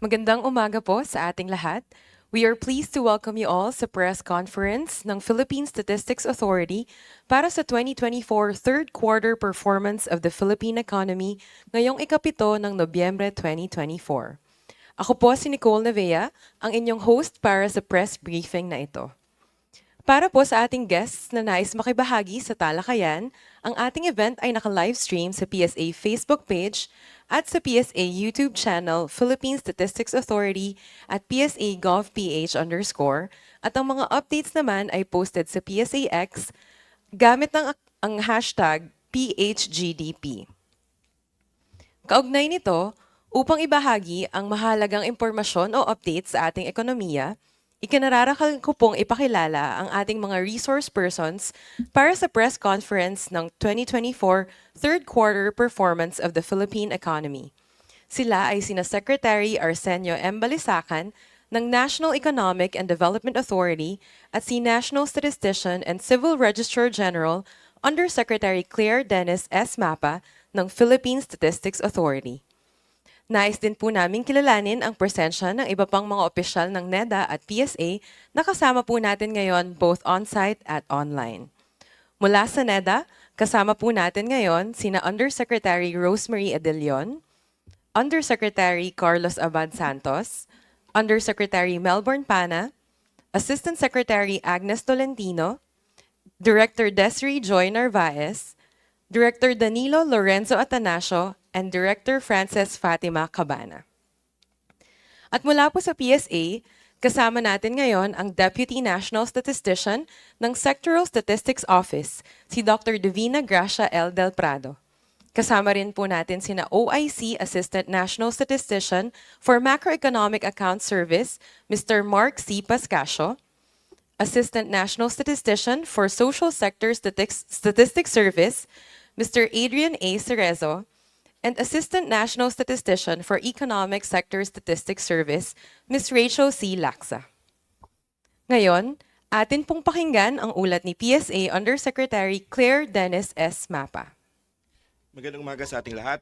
Magandang umaga po sa ating lahat. We are pleased to welcome you all sa press conference ng Philippine Statistics Authority para sa 2024 third quarter performance of the Philippine economy ngayong ikapito ng Nobyembre 2024. Ako po si Nicole Navea, ang inyong host para sa press briefing na ito. Para po sa ating guests na nais makibahagi sa talakayan, ang ating event ay naka-livestream sa PSA Facebook page at sa PSA YouTube channel Philippine Statistics Authority at PSA GovPH_ at ang mga updates naman ay posted sa PSAX gamit ang hashtag PHGDP. Kaugnay nito, upang ibahagi ang mahalagang impormasyon o updates sa ating ekonomiya, ikinararakal ko pong ipakilala ang ating mga resource persons para sa press conference ng 2024 third quarter performance of the Philippine economy. Sila ay sina Secretary Arsenio M. Balisacan ng National Economic and Development Authority at si National Statistician and Civil Registrar General Undersecretary Claire Dennis S. Mapa ng Philippine Statistics Authority. Nais din po naming kilalanin ang presensya ng iba pang mga opisyal ng NEDA at PSA na kasama po natin ngayon both on-site at online. Mula sa NEDA, kasama po natin ngayon sina Undersecretary Rosemary Adelion, Undersecretary Carlos Abad Santos, Undersecretary Melbourne Pana, Assistant Secretary Agnes Tolentino, Director Desiree Joy Narvaez, Director Danilo Lorenzo Atanasio, and Director Frances Fatima Cabana. At mula po sa PSA, kasama natin ngayon ang Deputy National Statistician ng Sectoral Statistics Office, si Dr. Divina Gracia L. Del Prado. Kasama rin po natin sina OIC Assistant National Statistician for Macroeconomic Account Service, Mr. Mark C. Pascasio, Assistant National Statistician for Social Sector Statistics Service, Mr. Adrian A. Cerezo, and Assistant National Statistician for Economic Sector Statistics Service, Ms. Rachel C. Laksa. Ngayon, atin pong pakinggan ang ulat ni PSA Undersecretary Claire Dennis S. Mapa. Magandang umaga sa ating lahat.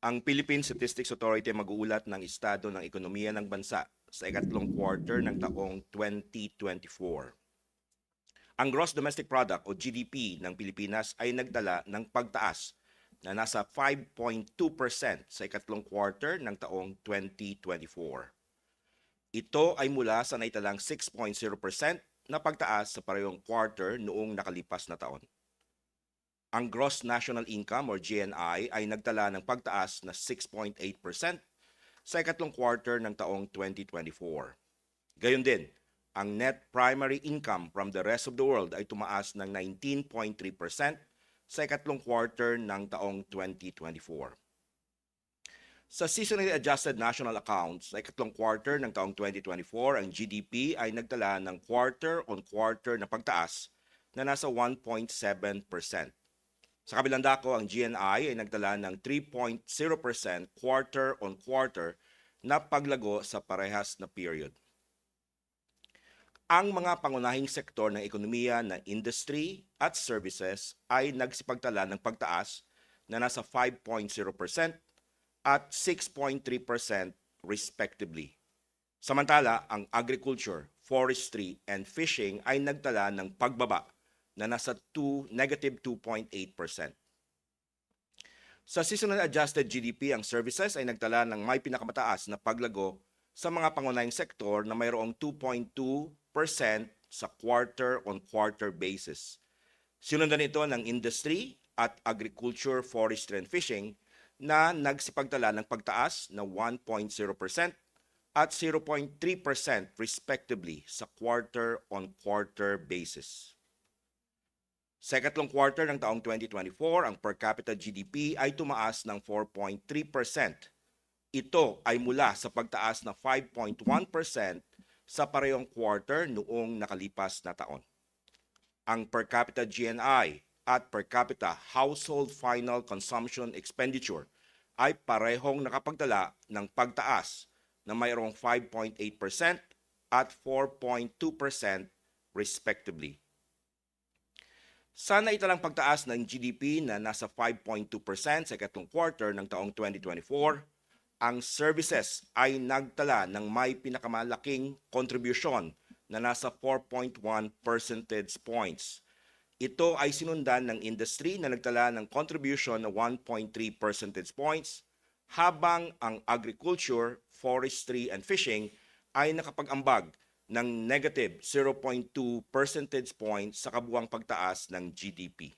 Ang Philippine Statistics Authority ay mag-uulat ng estado ng ekonomiya ng bansa sa ikatlong quarter ng taong 2024. Ang Gross Domestic Product o GDP ng Pilipinas ay nagdala ng pagtaas na nasa 5.2% sa ikatlong quarter ng taong 2024. Ito ay mula sa naitalang 6.0% na pagtaas sa parehong quarter noong nakalipas na taon. Ang Gross National Income or GNI ay nagdala ng pagtaas na 6.8% sa ikatlong quarter ng taong 2024. Gayon din, ang Net Primary Income from the rest of the world ay tumaas ng 19.3% sa ikatlong quarter ng taong 2024. Sa Seasonally Adjusted National Accounts sa ikatlong quarter ng taong 2024, ang GDP ay nagdala ng quarter-on-quarter na pagtaas na nasa 1.7%. Sa kabilang dako, ang GNI ay nagdala ng 3.0% quarter-on-quarter na paglago sa parehas na period. Ang mga pangunahing sektor ng ekonomiya na industry at services ay nagsipagtala ng pagtaas na nasa 5.0% at 6.3% respectively. Samantala, ang agriculture, forestry, and fishing ay nagtala ng pagbaba na nasa negative 2.8%. Sa seasonal adjusted GDP, ang services ay nagtala ng may pinakamataas na paglago sa mga pangunahing sektor na mayroong 2.2% sa quarter-on-quarter basis. Sinundan ito ng industry at agriculture, forestry, and fishing na nagsipagtala ng pagtaas na 1.0% at 0.3% respectively sa quarter-on-quarter basis. Sa ikatlong quarter ng taong 2024, ang per capita GDP ay tumaas ng 4.3%. Ito ay mula sa pagtaas na 5.1% sa parehong quarter noong nakalipas na taon. Ang per capita GNI at per capita household final consumption expenditure ay parehong nakapagdala ng pagtaas na mayroong 5.8% at 4.2% respectively. Sa naitalang pagtaas ng GDP na nasa 5.2% sa ikatlong quarter ng taong 2024, ang services ay nagtala ng may pinakamalaking kontribusyon na nasa 4.1 percentage points. Ito ay sinundan ng industry na nagtala ng contribution na 1.3 percentage points, habang ang agriculture, forestry, and fishing ay nakapag-ambag ng negative 0.2 percentage points sa kabuuang pagtaas ng GDP.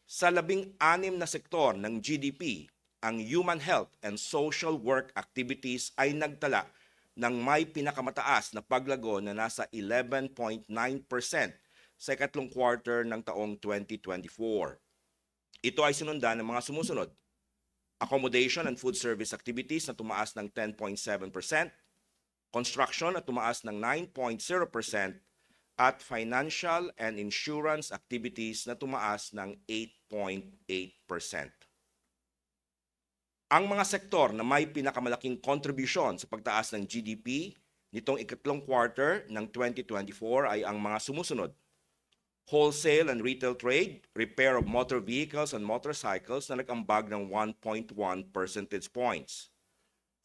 Sa 16 na sektor ng GDP, ang human health and social work activities ay nagtala ng may pinakamataas na paglago na nasa 11.9% sa ikatlong quarter ng taong 2024. Ito ay sinundan ng mga sumusunod: accommodation and food service activities na tumaas ng 10.7%, construction na tumaas ng 9.0%, at financial and insurance activities na tumaas ng 8.8%. Ang mga sektor na may pinakamalaking kontribusyon sa pagtaas ng GDP nitong ikatlong quarter ng 2024 ay ang mga sumusunod: wholesale and retail trade, repair of motor vehicles and motorcycles na nag-ambag ng 1.1 percentage points,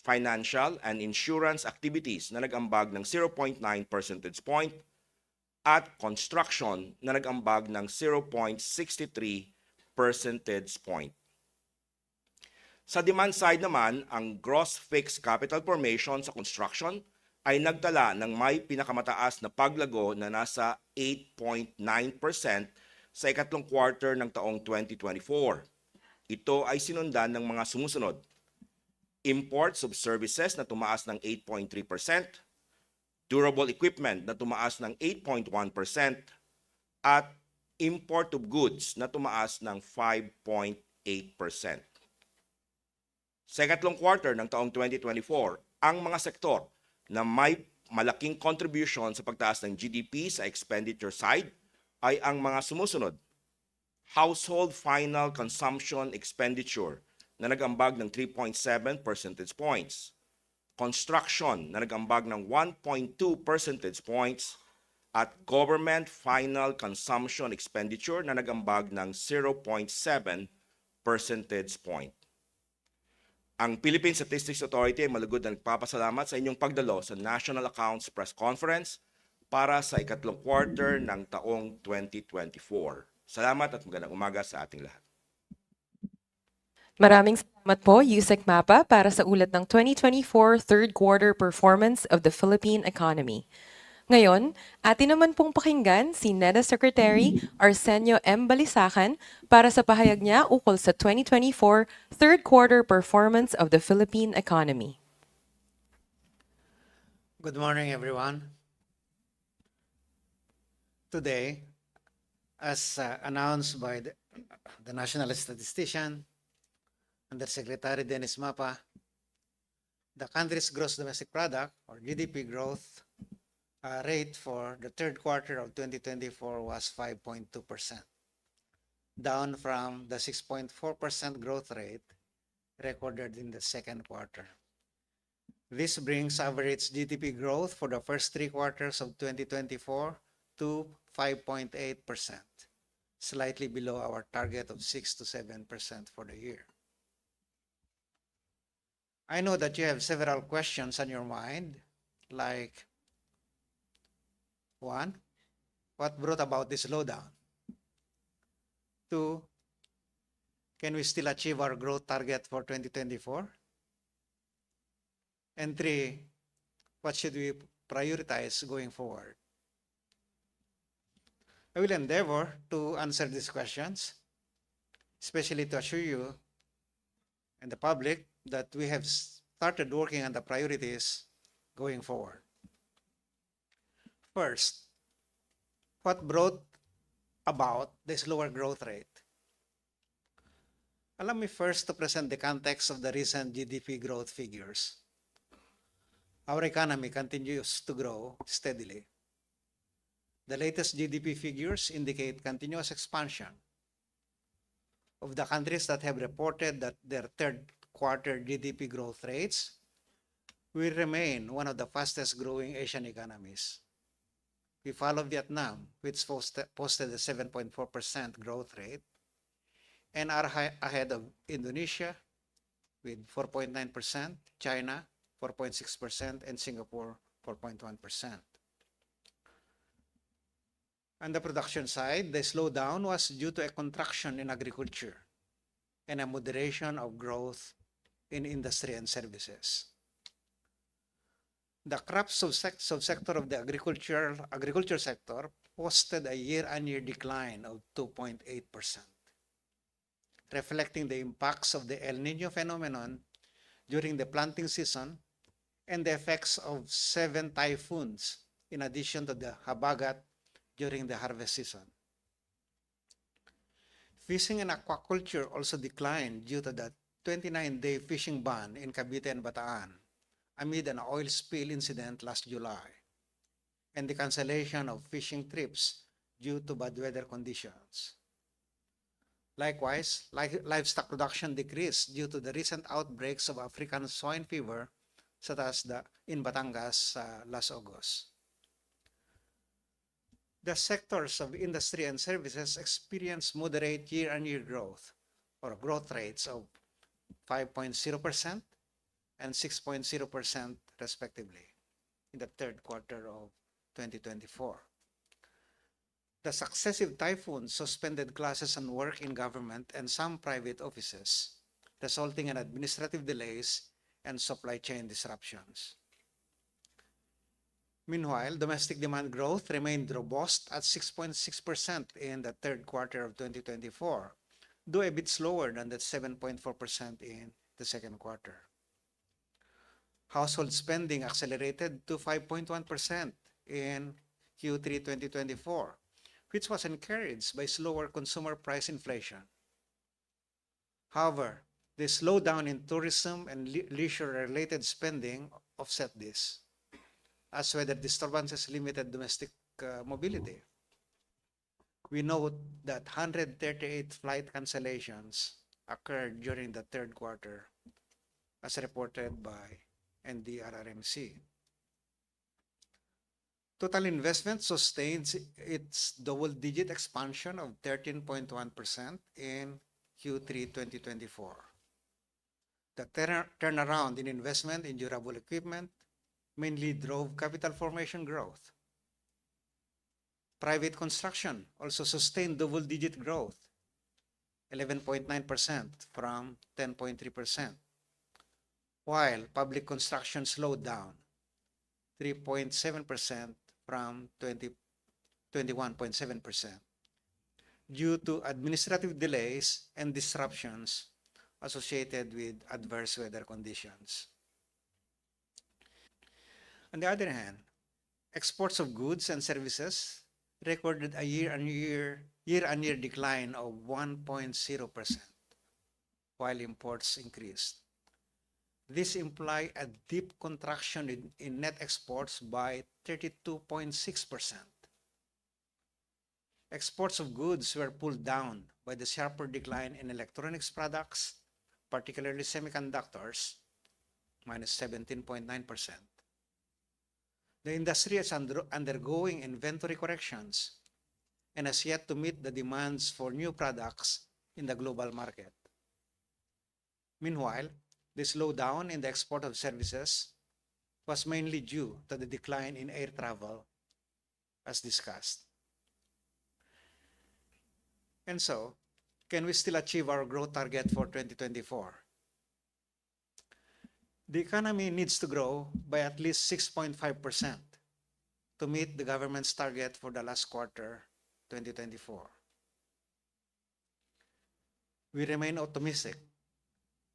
financial and insurance activities na nag-ambag ng 0.9 percentage point, at construction na nag-ambag ng 0.63 percentage point. Sa demand side naman, ang gross fixed capital formation sa construction ay nagtala ng may pinakamataas na paglago na nasa 8.9% sa ikatlong quarter ng taong 2024. Ito ay sinundan ng mga sumusunod: imports of services na tumaas ng 8.3%, durable equipment na tumaas ng 8.1%, at import of goods na tumaas ng 5.8%. Sa ikatlong quarter ng taong 2024, ang mga sektor na may malaking contribution sa pagtaas ng GDP sa expenditure side ay ang mga sumusunod: household final consumption expenditure na nag-ambag ng 3.7 percentage points, construction na nag-ambag ng 1.2 percentage points, at government final consumption expenditure na nag-ambag ng 0.7 percentage point. Ang Philippine Statistics Authority ay malugod na nagpapasalamat sa inyong pagdalo sa National Accounts Press Conference para sa ikatlong quarter ng taong 2024. Salamat at magandang umaga sa ating lahat. Maraming salamat po, Yusek Mapa, para sa ulat ng 2024 third quarter performance of the Philippine economy. Ngayon, atin naman pong pakinggan si NEDA Secretary Arsenio M. Balisacan para sa pahayag niya ukol sa 2024 third quarter performance of the Philippine economy. Good morning, everyone. Today, as announced by the National Statistician, Undersecretary Dennis Mapa, the country's gross domestic product, or GDP growth, rate for the third quarter of 2024 was 5.2%, down from the 6.4% growth rate recorded in the second quarter. This brings average GDP growth for the first three quarters of 2024 to 5.8%, slightly below our target of 6 to 7% for the year. I know that you have several questions on your mind, like: 1, what brought about this slowdown? 2, can we still achieve our growth target for 2024? And 3, what should we prioritize going forward? I will endeavor to answer these questions, especially to assure you and the public that we have started working on the priorities going forward. First, what brought about this lower growth rate? Allow me first to present the context of the recent GDP growth figures. Our economy continues to grow steadily. The latest GDP figures indicate continuous expansion. Of the countries that have reported that their third quarter GDP growth rates, we remain one of the fastest growing Asian economies. We follow Vietnam, which posted a 7.4% growth rate, and are ahead of Indonesia with 4.9%, China 4.6%, and Singapore 4.1%. On the production side, the slowdown was due to a contraction in agriculture and a moderation of growth in industry and services. The crop subsector of the agriculture sector posted a year-on-year decline of 2.8%, reflecting the impacts of the El Nino phenomenon during the planting season and the effects of 7 typhoons, in addition to the habagat during the harvest season. Fishing and aquaculture also declined due to the 29-day fishing ban in Cavite and Bataan amid an oil spill incident last July and the cancellation of fishing trips due to bad weather conditions. Likewise, livestock production decreased due to the recent outbreaks of African swine fever, such as in Batangas last August. The sectors of industry and services experienced moderate year-on-year growth, or growth rates of 5.0% and 6.0% respectively in the third quarter of 2024. The successive typhoons suspended classes and work in government and some private offices, resulting in administrative delays and supply chain disruptions. Meanwhile, domestic demand growth remained robust at 6.6% in the third quarter of 2024, though a bit slower than the 7.4% in the second quarter. Household spending accelerated to 5.1% in Q3 2024, which was encouraged by slower consumer price inflation. However, the slowdown in tourism and leisure-related spending offset this, as weather disturbances limited domestic mobility. We note that 138 flight cancellations occurred during the third quarter, as reported by NDRRMC. Total investment sustains its double-digit expansion of 13.1% in Q3 2024. The turnaround in investment in durable equipment mainly drove capital formation growth. Private construction also sustained double-digit growth, 11.9% from 10.3%, while public construction slowed down, 3.7% from 21.7%, due to administrative delays and disruptions associated with adverse weather conditions. On the other hand, exports of goods and services recorded a year-on-year decline of 1.0%, while imports increased. This implied a deep contraction in net exports by 32.6%. Exports of goods were pulled down by the sharper decline in electronics products, particularly semiconductors, minus 17.9%. The industry is undergoing inventory corrections and has yet to meet the demands for new products in the global market. Meanwhile, the slowdown in the export of services was mainly due to the decline in air travel, as discussed. And so, can we still achieve our growth target for 2024? The economy needs to grow by at least 6.5% to meet the government's target for the last quarter 2024. We remain optimistic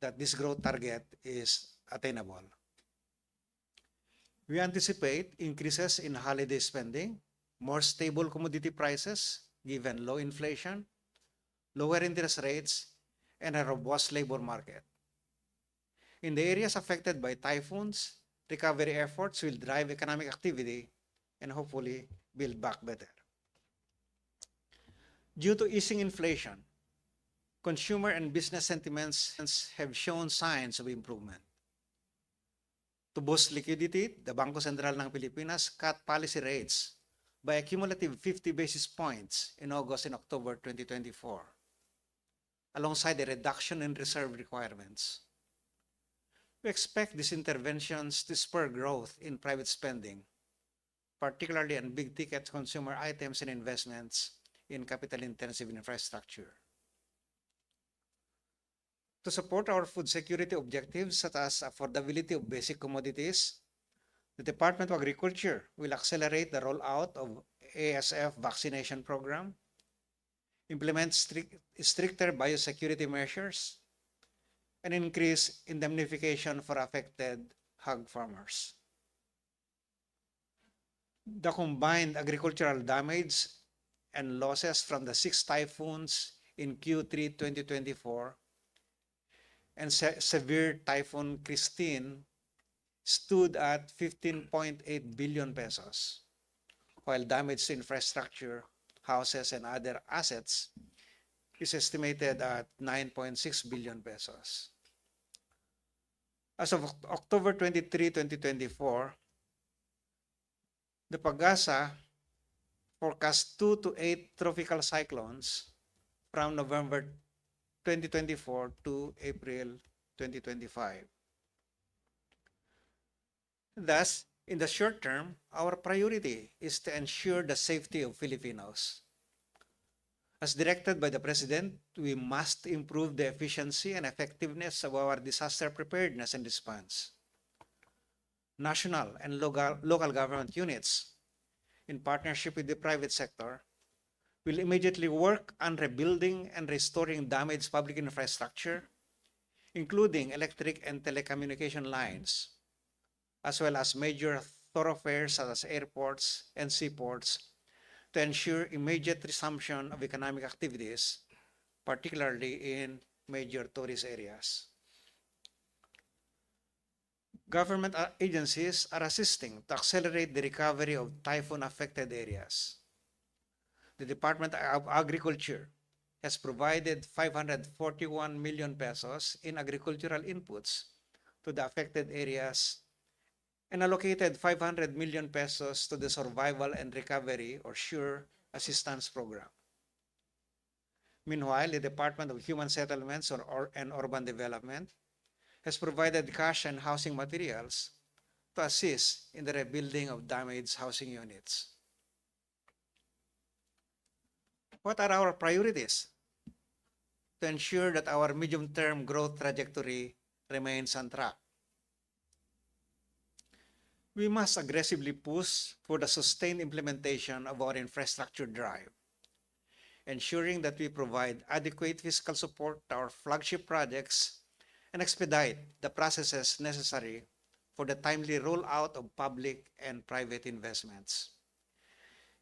that this growth target is attainable. We anticipate increases in holiday spending, more stable commodity prices given low inflation, lower interest rates, and a robust labor market. In the areas affected by typhoons, recovery efforts will drive economic activity and hopefully build back better. Due to easing inflation, consumer and business sentiments have shown signs of improvement. To boost liquidity, the Bangko Sentral ng Pilipinas cut policy rates by a cumulative 50 basis points in August and October 2024, alongside a reduction in reserve requirements. We expect these interventions to spur growth in private spending, particularly on big-ticket consumer items and investments in capital-intensive infrastructure. To support our food security objectives, such as affordability of basic commodities, the Department of Agriculture will accelerate the rollout of ASF vaccination program, implement stricter biosecurity measures, and increase indemnification for affected hog farmers. The combined agricultural damage and losses from the 6 typhoons in Q3 2024 and severe Typhoon Christine stood at 15.8 billion pesos, while damage to infrastructure, houses, and other assets is estimated at 9.6 billion pesos. As of October 23, 2024, the PAGASA forecast 2 to 8 tropical cyclones from November 2024 to April 2025. Thus, in the short term, our priority is to ensure the safety of Filipinos. As directed by the President, we must improve the efficiency and effectiveness of our disaster preparedness and response. National and local government units, in partnership with the private sector, will immediately work on rebuilding and restoring damaged public infrastructure, including electric and telecommunication lines, as well as major thoroughfares such as airports and seaports, to ensure immediate resumption of economic activities, particularly in major tourist areas. Government agencies are assisting to accelerate the recovery of typhoon-affected areas. The Department of Agriculture has provided 541 million pesos in agricultural inputs to the affected areas and allocated 500 million pesos to the Survival and Recovery or SURE assistance program. Meanwhile, the Department of Human Settlements and Urban Development has provided cash and housing materials to assist in the rebuilding of damaged housing units. What are our priorities to ensure that our medium-term growth trajectory remains on track? We must aggressively push for the sustained implementation of our infrastructure drive, ensuring that we provide adequate fiscal support to our flagship projects and expedite the processes necessary for the timely rollout of public and private investments.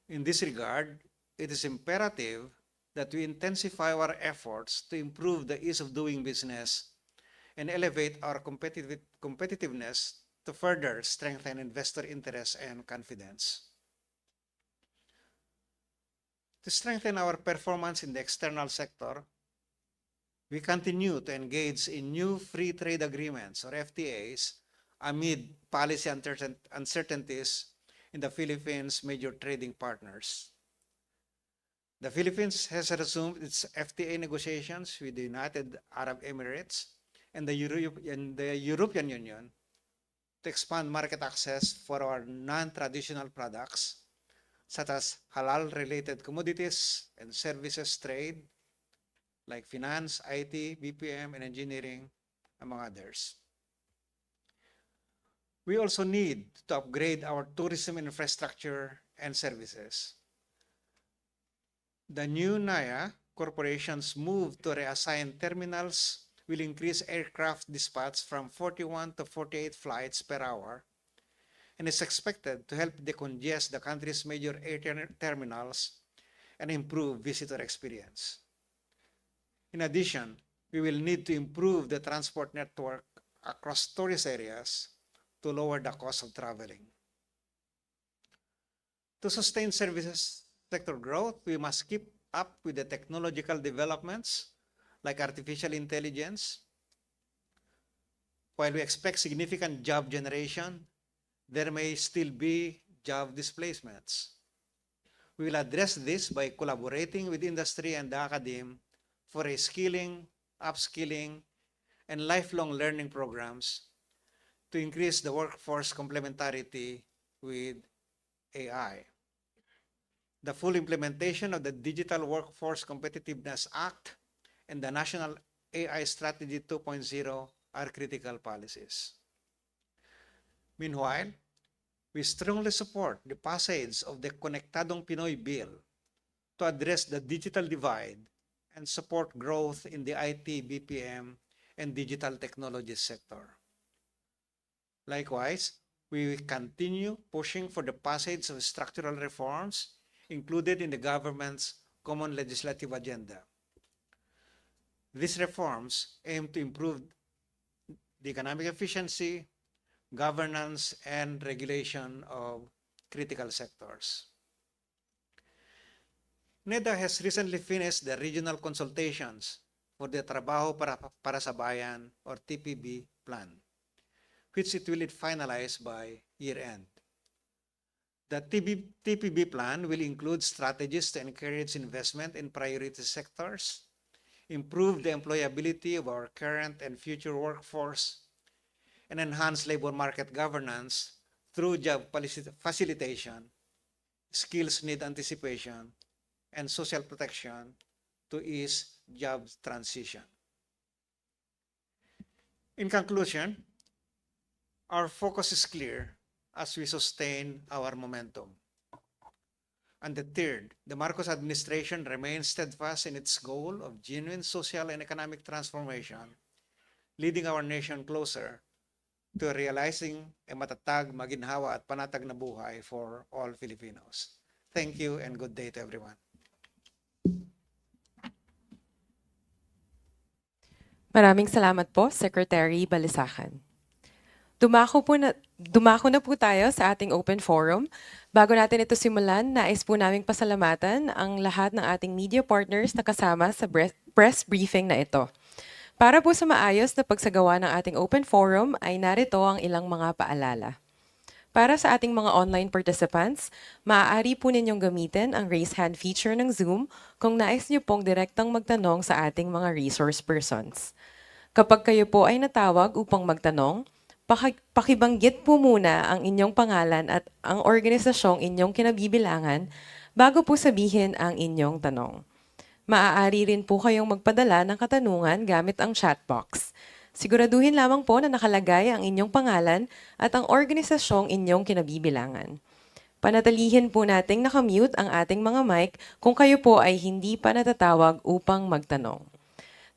In this regard, it is imperative that we intensify our efforts to improve the ease of doing business and elevate our competitiveness to further strengthen investor interest and confidence. To strengthen our performance in the external sector, we continue to engage in new free trade agreements or FTAs amid policy uncertainties in the Philippines' major trading partners. The Philippines has resumed its FTA negotiations with the United Arab Emirates and the European Union to expand market access for our non-traditional products, such as halal-related commodities and services trade, like finance, IT, BPM, and engineering, among others. We also need to upgrade our tourism infrastructure and services. The new NAYA Corporation's move to reassign terminals will increase aircraft dispatch from 41 to 48 flights per hour and is expected to help decongest the country's major air terminals and improve visitor experience. In addition, we will need to improve the transport network across tourist areas to lower the cost of traveling. To sustain services sector growth, we must keep up with the technological developments like artificial intelligence. While we expect significant job generation, there may still be job displacements. We will address this by collaborating with industry and the academe for reskilling, upskilling, and lifelong learning programs to increase the workforce complementarity with AI. The full implementation of the Digital Workforce Competitiveness Act and the National AI Strategy 2.0 are critical policies. Meanwhile, we strongly support the passage of the Konektadong Pinoy Bill to address the digital divide and support growth in the IT, BPM, and digital technology sector. Likewise, we continue pushing for the passage of structural reforms included in the government's common legislative agenda. These reforms aim to improve the economic efficiency, governance, and regulation of critical sectors. NEDA has recently finished the regional consultations for the Trabaho para sa Bayan or TPB plan, which it will finalize by year-end. The TPB plan will include strategies to encourage investment in priority sectors, improve the employability of our current and future workforce, and enhance labor market governance through job facilitation, skills need anticipation, and social protection to ease job transition. In conclusion, our focus is clear as we sustain our momentum. And the third, the Marcos administration remains steadfast in its goal of genuine social and economic transformation, leading our nation closer to realizing a matatag, maginhawa at panatag na buhay for all Filipinos. Thank you and good day to everyone. Maraming salamat po, Secretary Balisacan. Dumako na po tayo sa ating open forum. Bago natin ito simulan, nais po naming pasalamatan ang lahat ng ating media partners na kasama sa press briefing na ito. Para po sa maayos na pagsagawa ng ating open forum ay narito ang ilang mga paalala. Para sa ating mga online participants, maaari po ninyong gamitin ang raise hand feature ng Zoom kung nais niyo pong direktang magtanong sa ating mga resource persons. Kapag kayo po ay natawag upang magtanong, pakibanggit po muna ang inyong pangalan at ang organisasyong inyong kinabibilangan bago po sabihin ang inyong tanong. Maaari rin po kayong magpadala ng katanungan gamit ang chat box. Siguraduhin lamang po na nakalagay ang inyong pangalan at ang organisasyong inyong kinabibilangan. Panatilihin po nating nakamute ang ating mga mic kung kayo po ay hindi pa natatawag upang magtanong.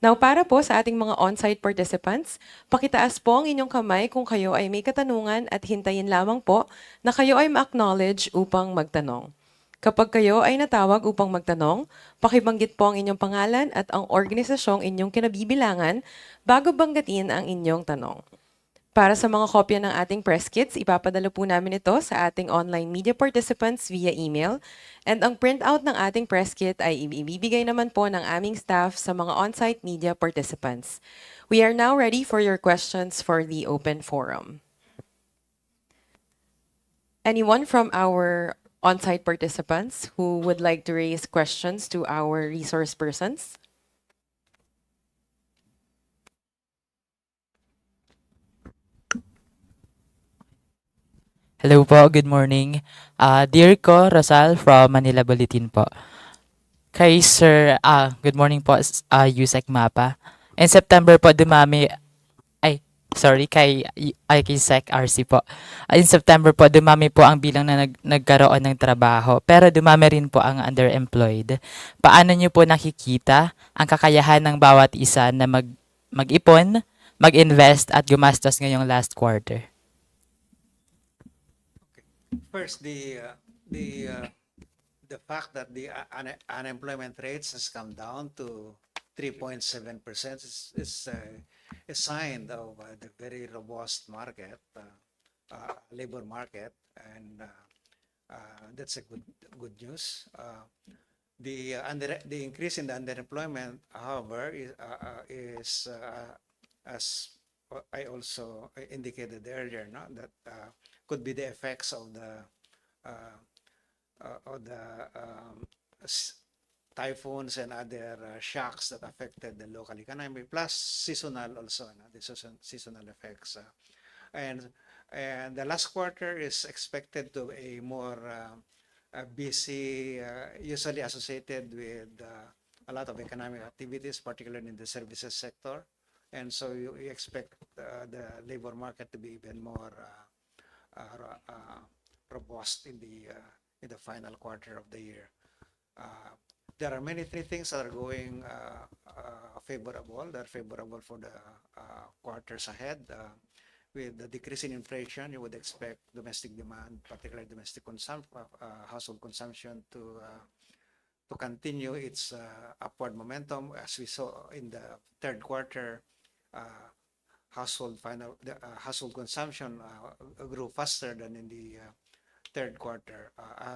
Now, para po sa ating mga on-site participants, pakitaas po ang inyong kamay kung kayo ay may katanungan at hintayin lamang po na kayo ay ma-acknowledge upang magtanong. Kapag kayo ay natawag upang magtanong, pakibanggit po ang inyong pangalan at ang organisasyong inyong kinabibilangan bago banggatin ang inyong tanong. Para sa mga kopya ng ating press kits, ipapadala po namin ito sa ating online media participants via email, and ang printout ng ating press kit ay ibibigay naman po ng aming staff sa mga on-site media participants. We are now ready for your questions for the open forum. Anyone from our on-site participants who would like to raise questions to our resource persons? Hello po, good morning. Dear ko, Rosal from Manila Bulletin po. Kay Sir, good morning po, Yusek Mapa. In September po kay Sec RC po. In September po, dumami po ang bilang na nagkaroon ng trabaho, pero dumami rin po ang underemployed. Paano niyo po nakikita ang kakayahan ng bawat isa na mag-ipon, mag-invest at gumastos ngayong last quarter? First, the fact that the unemployment rates has come down to 3.7% is a sign of the very robust market, labor market, and that's a good news. The increase in the underemployment, however, is as I also indicated earlier, no, that could be the effects of the typhoons and other shocks that affected the local economy, plus seasonal also, no, the seasonal effects. and and the last quarter is expected to be a more busy, usually associated with a lot of economic activities, particularly in the services sector. And so you expect the labor market to be even more robust in the final quarter of the year. Uh, there are many things that are going favorable. That are favorable for the quarters ahead. With the decrease in inflation, you would expect domestic demand, particularly domestic household consumption, to continue its upward momentum, as we saw in the third quarter. Uh, household consumption grew faster than in the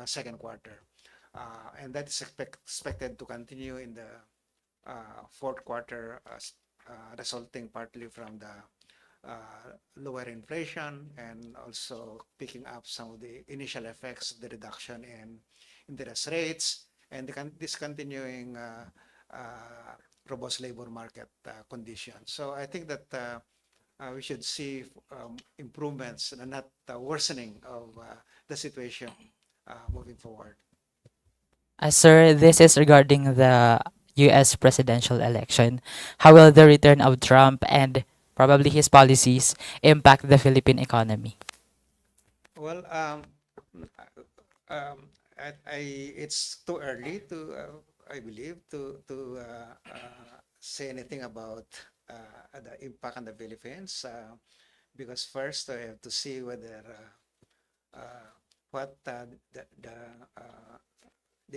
second quarter, and that is expected to continue in the fourth quarter, resulting partly from the lower inflation and also picking up some of the initial effects of the reduction in interest rates and this continuing robust labor market conditions. So I think that we should see improvements and not worsening of the situation moving forward. Sir, this is regarding the US presidential election. How will the return of Trump and probably his policies impact the Philippine economy? Well, it's too early to, I believe, to say anything about the impact on the Philippines, because first I have to see whether what the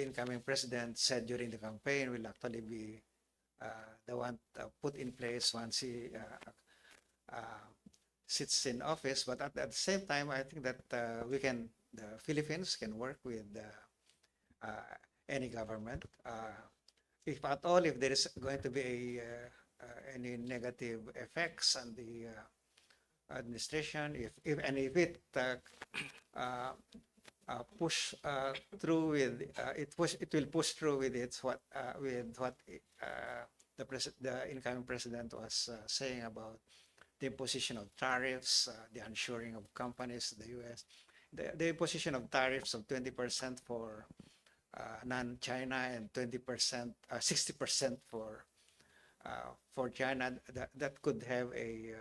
incoming president said during the campaign will actually be the one put in place once he sits in office. But at the same time, I think that the Philippines can work with any government. If at all, if there is going to be any negative effects on the administration, if it push through with it will push through with what the incoming president was saying about the imposition of tariffs, the onshoring of companies to the U.S., the imposition of tariffs of 20% for non-China and 20%, 60% for China. That could have a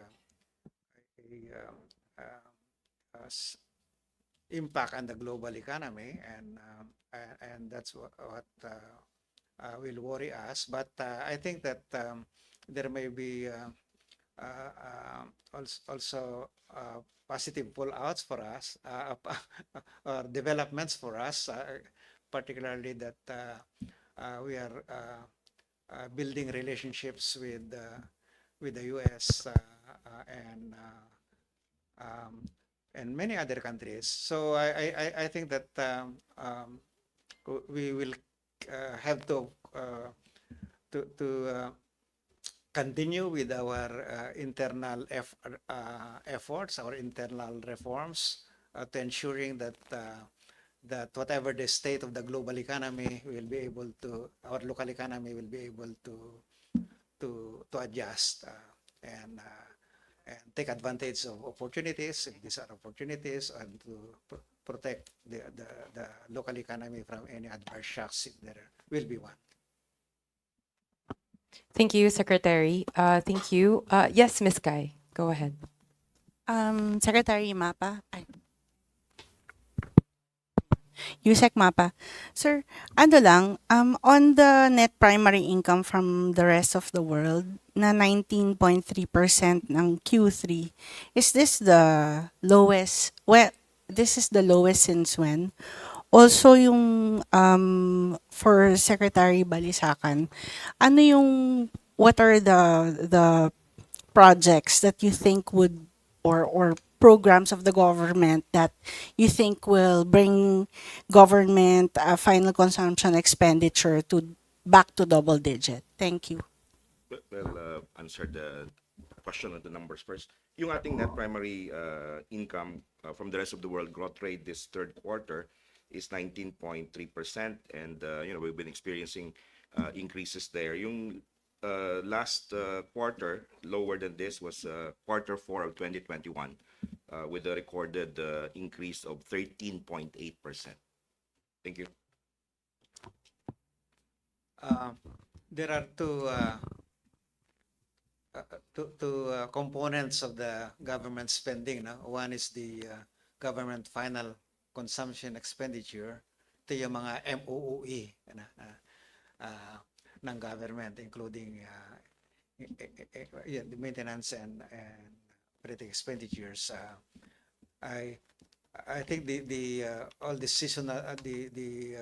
impact on the global economy, and that's what will worry us. But I think that there may be also positive pullouts for us, or developments for us, particularly that we are building relationships with the U.S. And and many other countries. So I think that we will have to continue with our internal efforts, our internal reforms, to ensuring that whatever the state of the global economy will be able to, our local economy will be able to adjust and take advantage of opportunities, if these are opportunities, and to protect the local economy from any adverse shocks if there will be one. Thank you, Secretary. Thank you. Yes, Ms. Kai, go ahead. Secretary Mapa, Yusek Mapa. Sir, ano lang, on the net primary income from the rest of the world, na 19.3% ng Q3, is this the lowest? Well, this is the lowest since when? Also, yung for Secretary Balisacan, ano yung what are the projects that you think would or programs of the government that you think will bring government final consumption expenditure to back to double digit? Thank you. Well, answer the question on the numbers first. Yung ating net primary income from the rest of the world growth rate this third quarter is 19.3%, and we've been experiencing increases there. Yung last quarter lower than this was quarter 4 of 2021. with a recorded increase of 13.8%. Thank you. There are two components of the government spending. No? One is the government final consumption expenditure. Ito yung mga MOOE ng government, including the maintenance and operating expenditures. I think the all the seasonal the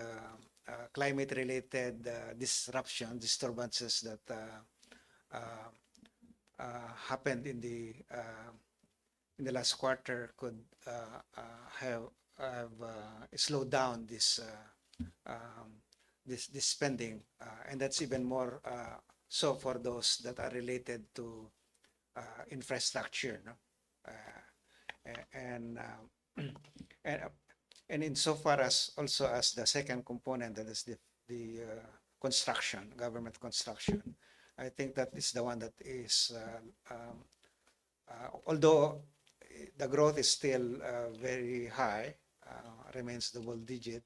climate related disturbances that happened in the last quarter could have slowed down this spending, and that's even more so for those that are related to infrastructure, no? And and and insofar as also as the second component, that is the construction, government construction, I think that is the one that is although the growth is still very high, remains double digit.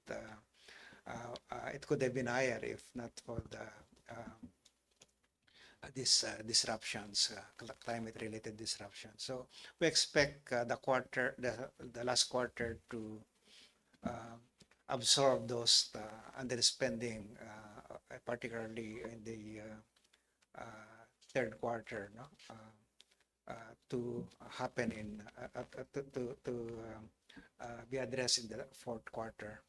It could have been higher if not for the these disruptions, climate-related disruptions. So we expect the last quarter to absorb those underspending, particularly in the third quarter, no? To happen in to be addressed in the fourth quarter.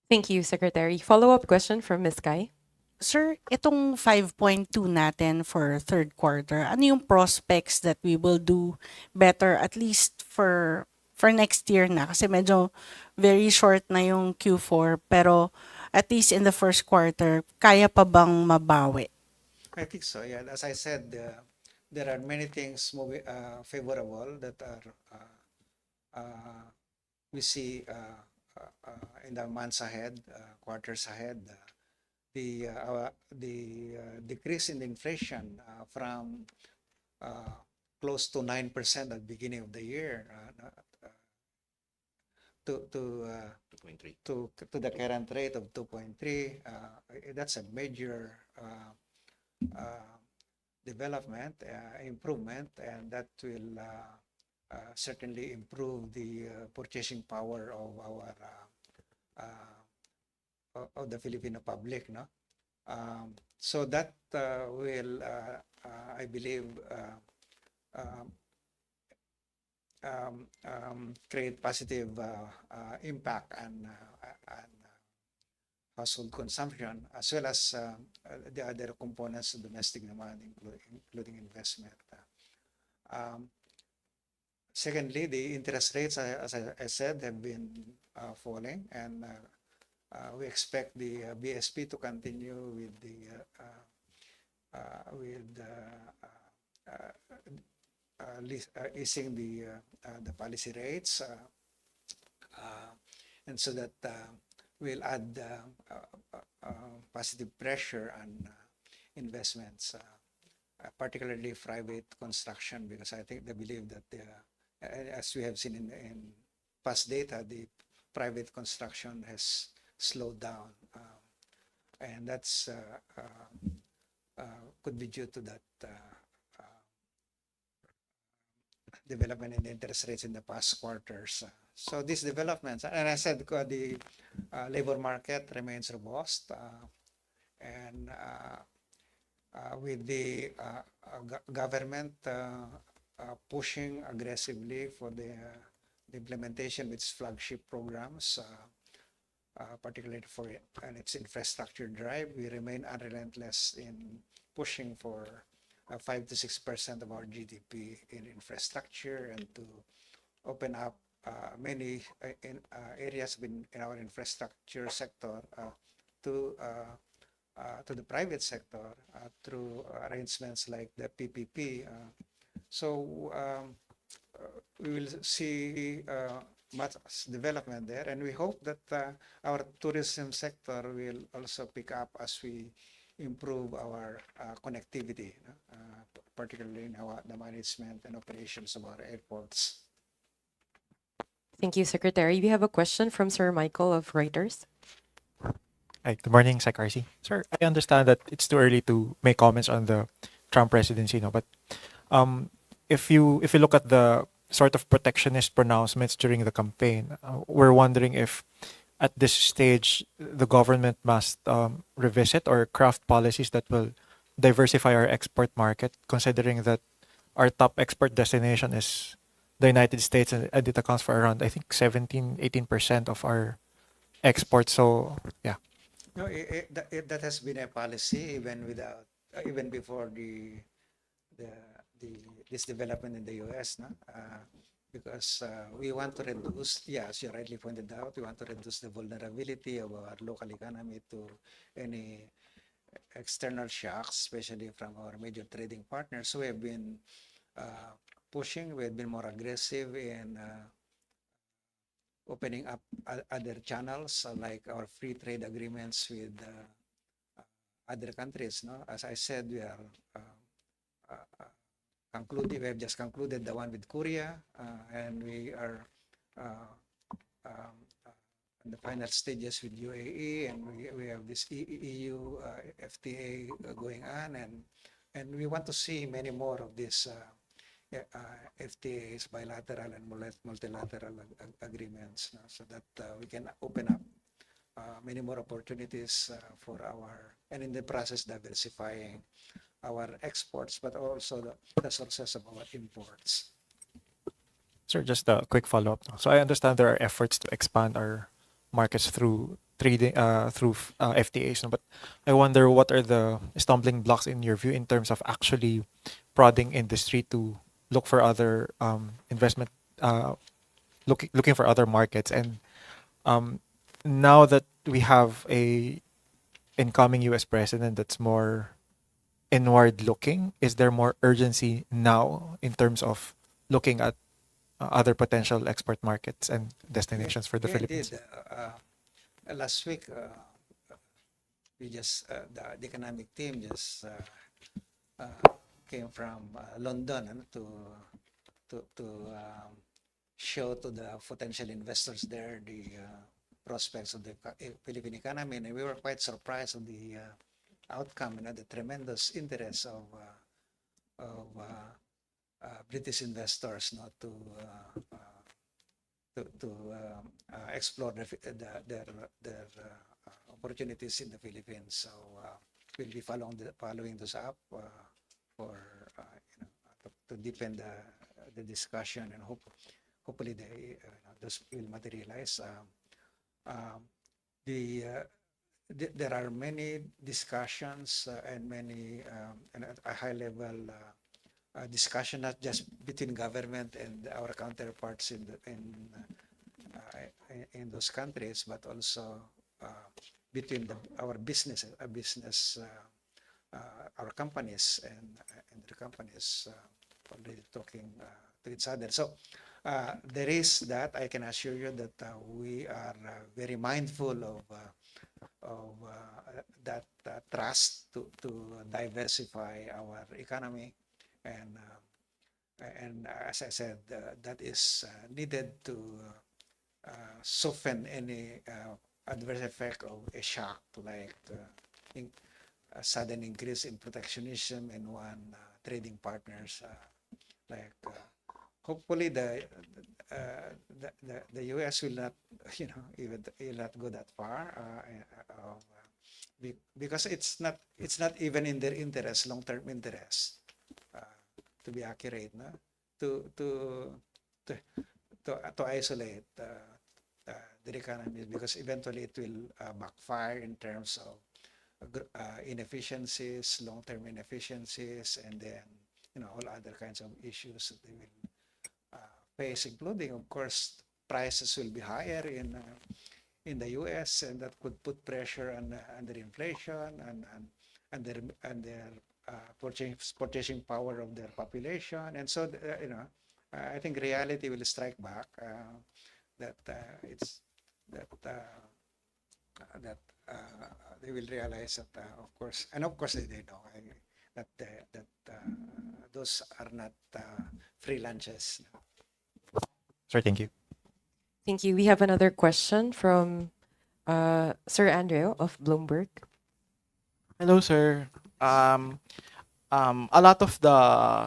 Thank you, Secretary. Follow-up question from Ms. Kai. Sir, itong 5.2 natin for third quarter, ano yung prospects that we will do better at least for next year na? Kasi medyo very short na yung Q4, pero at least in the first quarter, kaya pa bang mabawi? I think so. Yeah, as I said, there are many things moving favorable that are we see in the months ahead, quarters ahead. The decrease in inflation from close to 9% at the beginning of the year to 2.3. to the current rate of 2.3. That's a major development, improvement, and that will certainly improve the purchasing power of our of the Filipino public, no? So that will, I believe, create positive impact on household consumption, as well as the other components of domestic demand, including investment. Secondly, the interest rates, as I said, have been falling, and we expect the BSP to continue with easing the policy rates, and so that will add positive pressure on investments, particularly private construction, because I think they believe that as we have seen in past data, the private construction has slowed down, and that's could be due to that development in the interest rates in the past quarters. So these developments, and I said the labor market remains robust, and with the government pushing aggressively for the implementation of its flagship programs, particularly for its infrastructure drive, we remain unrelentless in pushing for 5 to 6% of our GDP in infrastructure, and to open up many areas in our infrastructure sector to the private sector through arrangements like the PPP. So we will see much development there, and we hope that our tourism sector will also pick up as we improve our connectivity, particularly in the management and operations of our airports. Thank you, Secretary. We have a question from Sir Michael of Reuters. Hi, good morning, Sec RC. Sir, I understand that it's too early to make comments on the Trump presidency, no, but um, if you look at the sort of protectionist pronouncements during the campaign, we're wondering if at this stage the government must revisit or craft policies that will diversify our export market, considering that our top export destination is the United States, and it accounts for around, I think, 17-18% of our exports. So yeah. No, that has been a policy even without, even before the, the this development in the U.S. No? Because we want to reduce, yeah, as you rightly pointed out, we want to reduce the vulnerability of our local economy to any external shocks, especially from our major trading partners. So we have been pushing, we have been more aggressive in opening up other channels, like our free trade agreements with other countries. No, as I said, we are concluding. We have just concluded the one with Korea, and we are in the final stages with UAE, and we have this EU FTA going on, and we want to see many more of these FTAs, bilateral and multilateral agreements, so that we can open up many more opportunities for our, and in the process diversifying our exports, but also the sources of our imports. Sir, just a quick follow-up. So I understand there are efforts to expand our markets through trading, FTAs, no? But I wonder what are the stumbling blocks in your view in terms of actually prodding industry to look for other investment, looking for other markets. And now that we have a incoming U.S. president that's more inward looking, is there more urgency now in terms of looking at other potential export markets and destinations for the Yeah, Philippines? indeed. Last week, we just the economic team just came from London to show to the potential investors there the prospects of the Philippine economy, and we were quite surprised of the outcome, the tremendous interest of British investors not to explore their opportunities in the Philippines. So we'll be following those up for to deepen the discussion, and hopefully those will materialize. There are many discussions and many and at a high level discussion, not just between government and our counterparts in those countries, but also between our our companies and the companies already talking to each other. So there is that. I can assure you that we are very mindful of that trust to diversify our economy, and as I said, that is needed to soften any adverse effect of a shock, like a sudden increase in protectionism in one trading partners. Hopefully the U.S. will not, even will not go that far, because it's not even in their interest, long-term interest, to be accurate, no? To isolate the economy, because eventually it will backfire in terms of inefficiencies, long-term inefficiencies, and then all other kinds of issues that they will face, including, of course, prices will be higher in the U.S., and that could put pressure on their inflation and their purchasing power of their population. And so I think reality will strike back, that that they will realize that, of course, and of course they know that those are not free lunches. Sir, thank you. Thank you. We have another question from Sir Andrew of Bloomberg. Hello, sir. A lot of the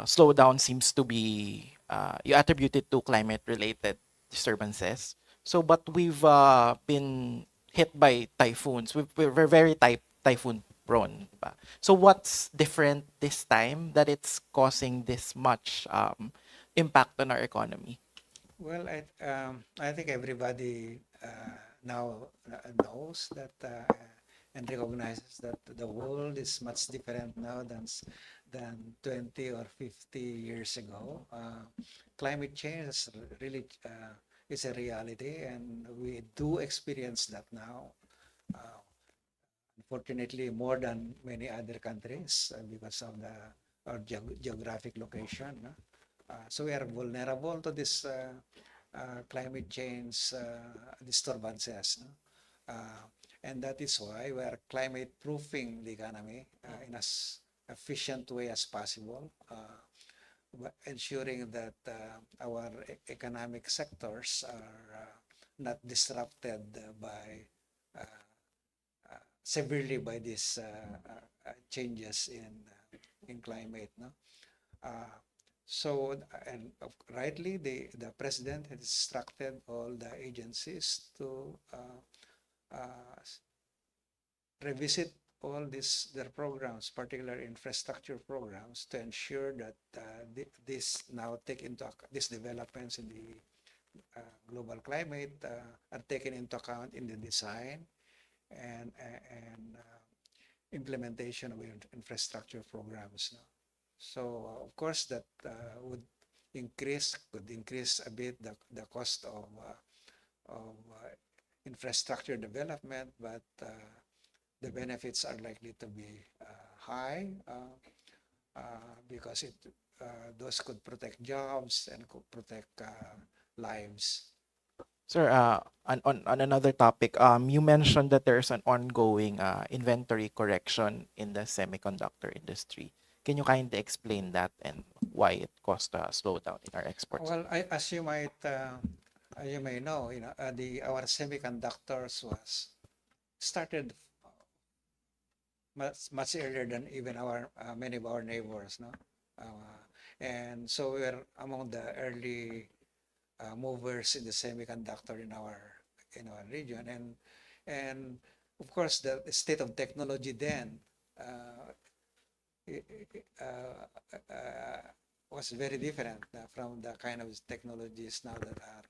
slowdown seems to be you attribute it to climate-related disturbances. So, but we've been hit by typhoons. We're very typhoon prone. So, what's different this time that it's causing this much impact on our economy? Well, I think everybody now knows that and recognizes that the world is much different now than 20 or 50 years ago. Climate change is really is a reality, and we do experience that now. Uh, Unfortunately, more than many other countries because of our geographic location. No? So we are vulnerable to this climate change disturbances. No? And that is why we are climate proofing the economy in as efficient way as possible, ensuring that our economic sectors are not disrupted by uh, severely by these changes in climate. No? Uh, so, and rightly, the president has instructed all the agencies to revisit all their programs, particular infrastructure programs, to ensure that this now take into these developments in the global climate are taken into account in the design and implementation of infrastructure programs. No? So of course that could increase a bit the cost of infrastructure development, but the benefits are likely to be high because those could protect jobs and could protect lives. Sir, on another topic, you mentioned that there's an ongoing inventory correction in the semiconductor industry. Can you kindly explain that and why it caused a slowdown in our exports? Well, as you may know, our semiconductors was started much earlier than even our many of our neighbors, no, and so we're among the early movers in the semiconductor in our region, and of course the state of technology then uh, was very different from the kind of technologies now that are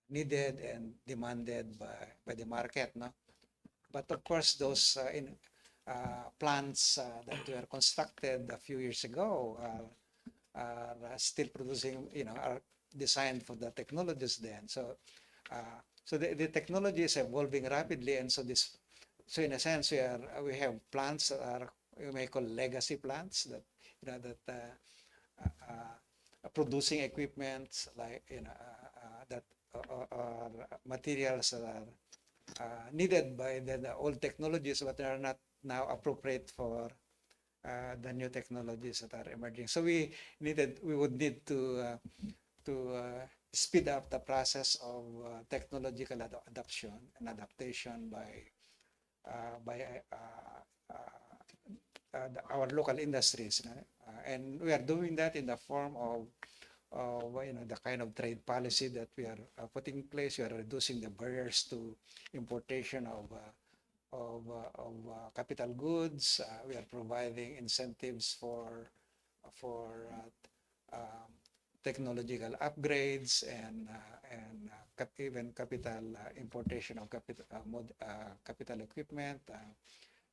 needed and demanded by the market, no? But of course, those plants that were constructed a few years ago are still producing, are designed for the technologies then. So, so the technology is evolving rapidly, and so in a sense, we have plants that are we may call legacy plants that producing equipment like that are materials that are needed by the old technologies, but are not now appropriate for the new technologies that are emerging. So we would need to speed up the process of technological adoption and adaptation by our local industries, and we are doing that in the form of the kind of trade policy that we are putting in place. We are reducing the barriers to importation of capital goods. We are providing incentives for technological upgrades and even capital importation of capital equipment.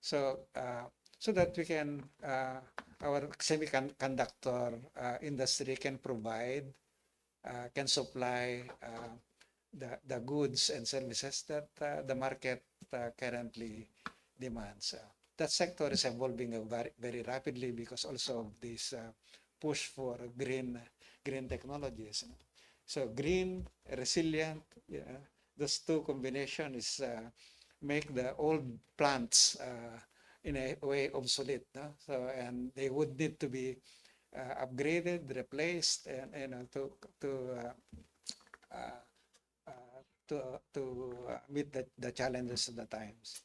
So so that we can our semiconductor industry can supply the goods and services that the market currently demands. That sector is evolving very, very rapidly because also of this push for green technologies. So green, resilient, those two combination is make the old plants in a way obsolete. No? So, and they would need to be upgraded, replaced, and to uh, meet the challenges of the times.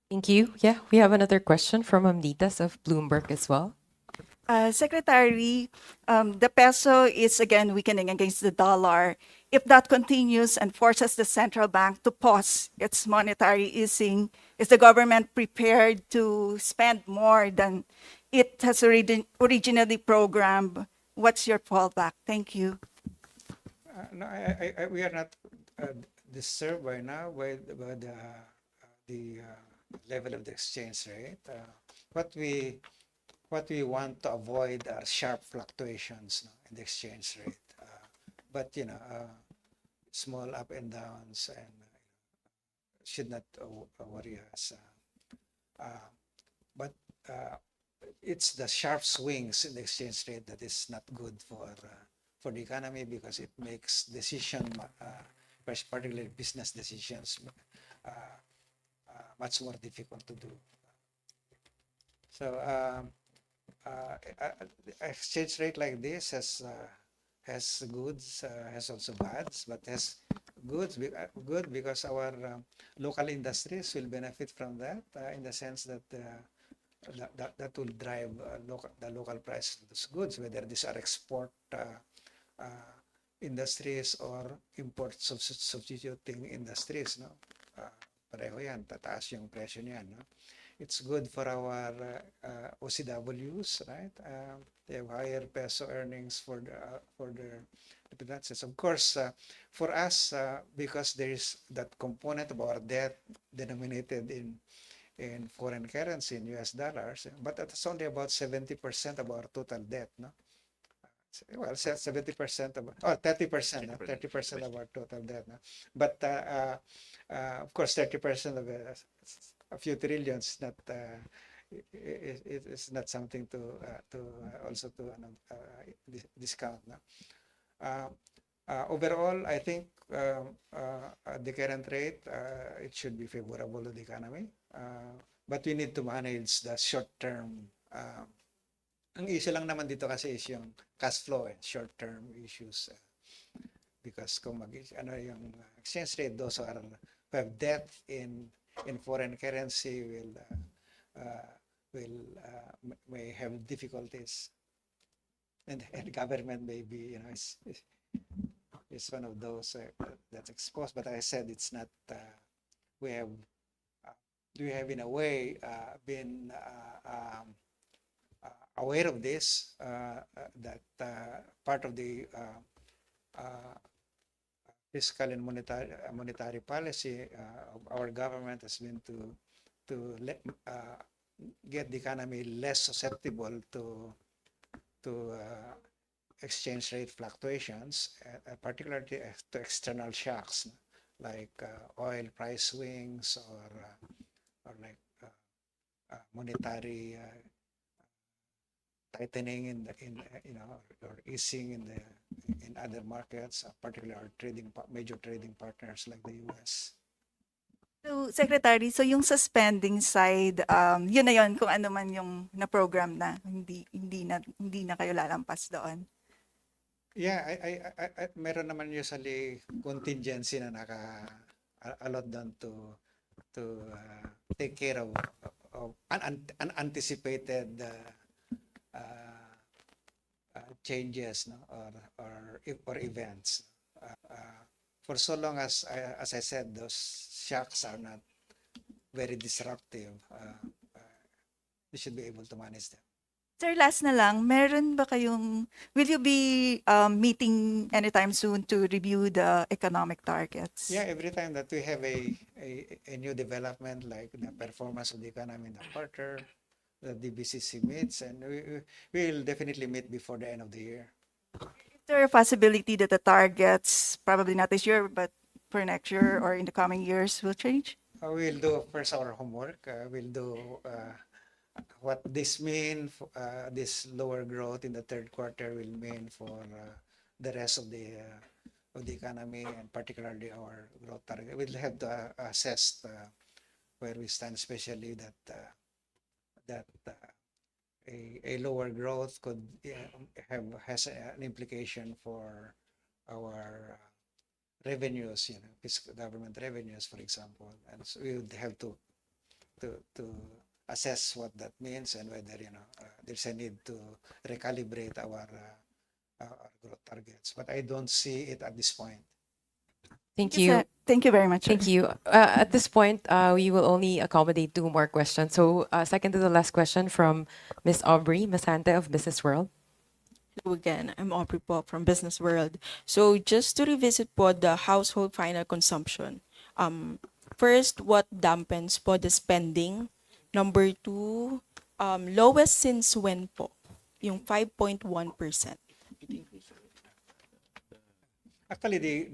Thank you. Yeah, we have another question from Amditas of Bloomberg as well. Secretary, the peso is again weakening against the dollar. If that continues and forces the central bank to pause its monetary easing, is the government prepared to spend more than it has originally programmed? What's your fallback? Thank you. No, we are not disturbed by now by the level of the exchange rate. What we want to avoid are sharp fluctuations, no, in the exchange rate. But small up and downs and should not worry us. But it's the sharp swings in the exchange rate that is not good for the economy, because it makes particularly business decisions, much more difficult to do. So exchange rate like this has goods, has also bads, but has good because our local industries will benefit from that, in the sense that that will drive the local price of those goods, whether these are export industries or import substituting industries. No? Pareho yan, tataas yung presyo niyan. No? It's good for our OCWs, right? They have higher peso earnings for their remittances. Of course, for us, because there is that component of our debt denominated in foreign currency, in US dollars, but that's only about 70% of our total debt, no? Well, 70% of, 30%, 30% of our total debt, no? But of course, 30% of a few trillions not it's not something to also to discount. No? Overall, I think at the current rate, it should be favorable to the economy, but we need to manage the short term. Ang issue lang naman dito kasi is yung cash flow, short term issues, because kung yung exchange rate, those who have debt in foreign currency may have difficulties, and government may be is one of those that's exposed. But I said it's not. We have in a way been aware of this, that part of the fiscal and monetary policy of our government has been to get the economy less susceptible to exchange rate fluctuations, particularly to external shocks like oil price swings or like monetary tightening or easing in other markets, particularly our major trading partners like the US. So, Secretary, so yung sa spending side, yun na yun kung ano man yung na-program na, hindi na kayo lalampas doon. Yeah, I meron naman usually contingency na naka-allot doon to take care of unanticipated changes, no? or events. For so long as I said, those shocks are not very disruptive, we should be able to manage them. Sir, last na lang, will you be meeting anytime soon to review the economic targets? Yeah, every time that we have a new development, like the performance of the economy in the quarter, the DBCC meets, and we will definitely meet before the end of the year. Is there a possibility that the targets, probably not this year, but for next year or in the coming years, will change? We'll do first our homework. We'll do what this mean, this lower growth in the third quarter will mean for the rest of of the economy and particularly our growth target. We'll have to assess where we stand, especially that a lower growth could has an implication for our revenues, fiscal government revenues, for example, and so we would have to assess what that means and whether there's a need to recalibrate our growth targets. But I don't see it at this point. Thank you. Thank you very much. Sir. Thank you. At this point, we will only accommodate 2 more questions. So, second to the last question from Miss Aubrey Masante of Business World. Hello again, I'm Aubrey po from Business World. So just to revisit po the household final consumption. First, what dampens po the spending? Number 2, lowest since when po? Yung 5.1%. Actually,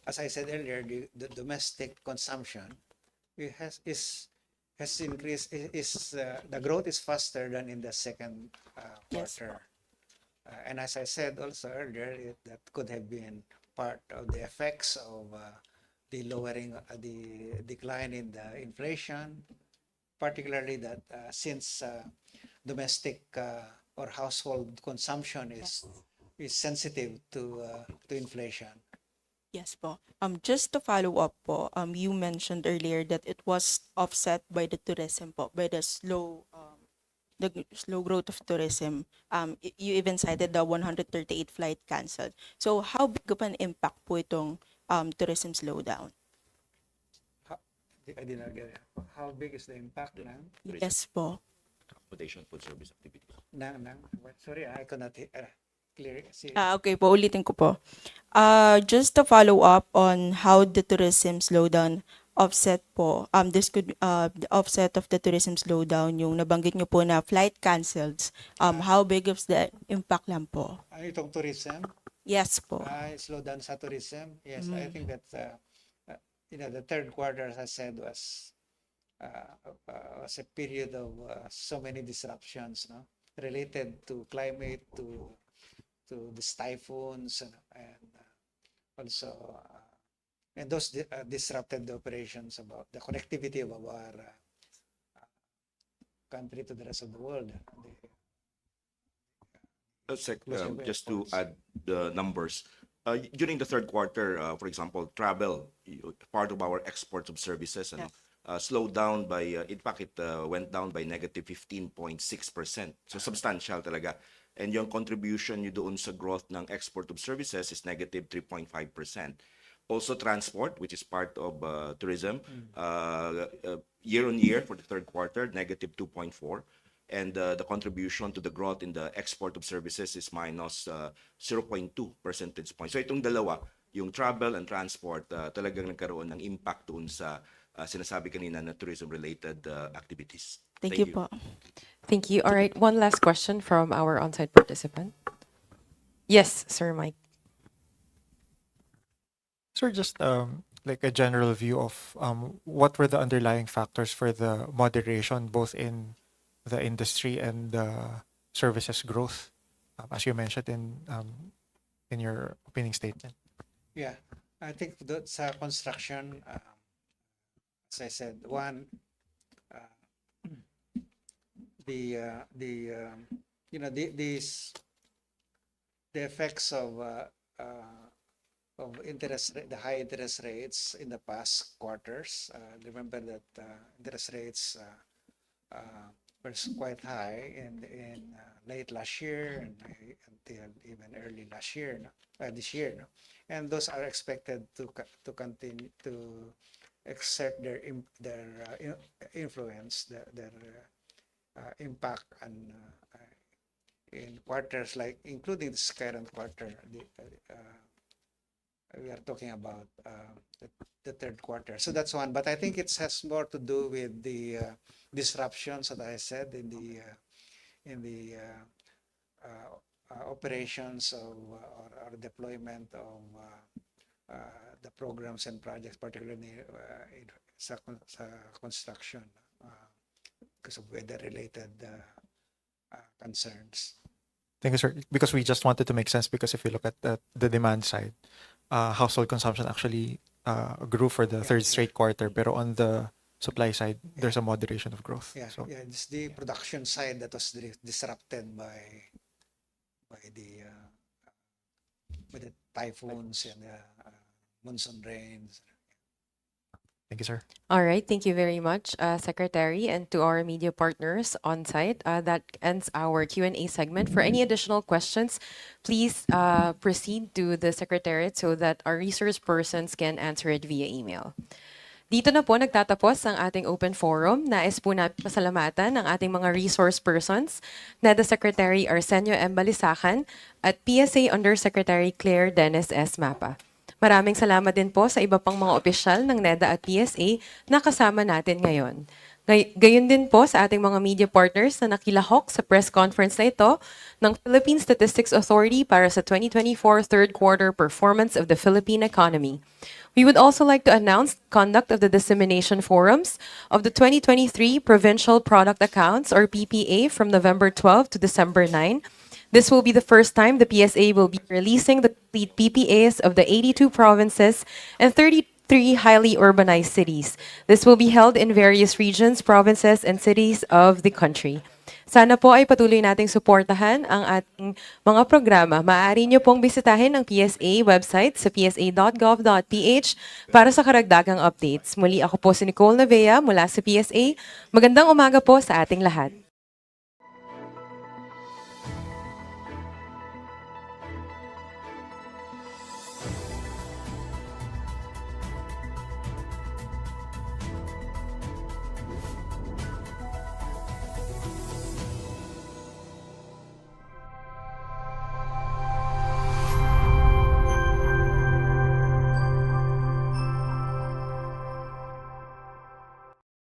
as I said earlier, the domestic consumption has increased. The growth is faster than in the second Yes. quarter. And as I said also earlier, that could have been part of the effects of the lowering, the decline in the inflation, particularly that since domestic or household consumption is sensitive to inflation. Yes po. Just to follow up po, you mentioned earlier that it was offset by the tourism po, by the slow growth of tourism. You even cited the 138 flight canceled. So how big of an impact po itong tourism slowdown? I did not get it. How big is the impact Yes po. Accommodation, food service activities. sorry, I could not clear see. Okay po, ulitin ko po. Just to follow up on how the tourism slowdown offset po, this could the offset of the tourism slowdown, yung nabanggit nyo po na flight cancels, how big of the impact lang po? Itong tourism, Yes po. slow down sa tourism. Yes, I think that the third quarter, as I said, was a period of so many disruptions, related to climate, to these typhoons, and also and those disrupted the operations about the connectivity of our country to the rest of the world. Just to add the numbers, during the third quarter, for example, travel, part of our exports of services, slowed down by, in fact, it went down by negative 15.6%. So substantial talaga. And yung contribution nyo doon sa growth ng export of services is negative 3.5%. Also transport, which is part of tourism, year on year for the third quarter, negative 2.4%. And the contribution to the growth in the export of services is minus 0.2 percentage points. So itong dalawa, yung travel and transport, talagang nagkaroon ng impact doon sa sinasabi kanina na tourism-related activities. Thank you po. Thank you. All right, one last question from our on-site participant. Yes, Sir Mike. Sir, just like a general view of what were the underlying factors for the moderation both in the industry and the services growth, as you mentioned in your opening statement. Yeah, I think that sa construction, as I said, one, the effects of the high interest rates in the past quarters. Remember that interest rates were quite high in late last year and until even early last year, this year, and those are expected to continue to exert their influence, their impact on in quarters like including this current quarter. We are talking about the third quarter. So that's one. But I think it has more to do with the disruptions that I said in the operations of or deployment of the programs and projects, particularly sa construction, because of weather-related concerns. Thank you, sir. Because we just wanted to make sense, because if you look at the demand side, household consumption actually grew for the third straight quarter, pero on the supply side, there's a moderation of growth. Yeah, So yeah, it's the production side that was disrupted by the typhoons and monsoon rains. thank you, sir. All right, thank you very much, Secretary, and to our media partners on site. That ends our Q&A segment. For any additional questions, please proceed to the Secretariat so that our resource persons can answer it via email. Dito na po nagtatapos ang ating open forum. Nais po namin pasalamatan ang ating mga resource persons, NEDA Secretary Arsenio M. Balisacan at PSA Undersecretary Claire Dennis S. Mapa. Maraming salamat din po sa iba pang mga opisyal ng NEDA at PSA na kasama natin ngayon. Gayon din po sa ating mga media partners na nakilahok sa press conference na ito ng Philippine Statistics Authority para sa 2024 third quarter performance of the Philippine economy. We would also like to announce conduct of the dissemination forums of the 2023 Provincial Product Accounts or PPA from November 12 to December 9. This will be the first time the PSA will be releasing the complete PPAs of the 82 provinces and 33 highly urbanized cities. This will be held in various regions, provinces, and cities of the country. Sana po ay patuloy nating suportahan ang ating mga programa. Maaari niyo pong bisitahin ang PSA website sa psa.gov.ph para sa karagdagang updates. Muli ako po si Nicole Navea mula sa PSA. Magandang umaga po sa ating lahat.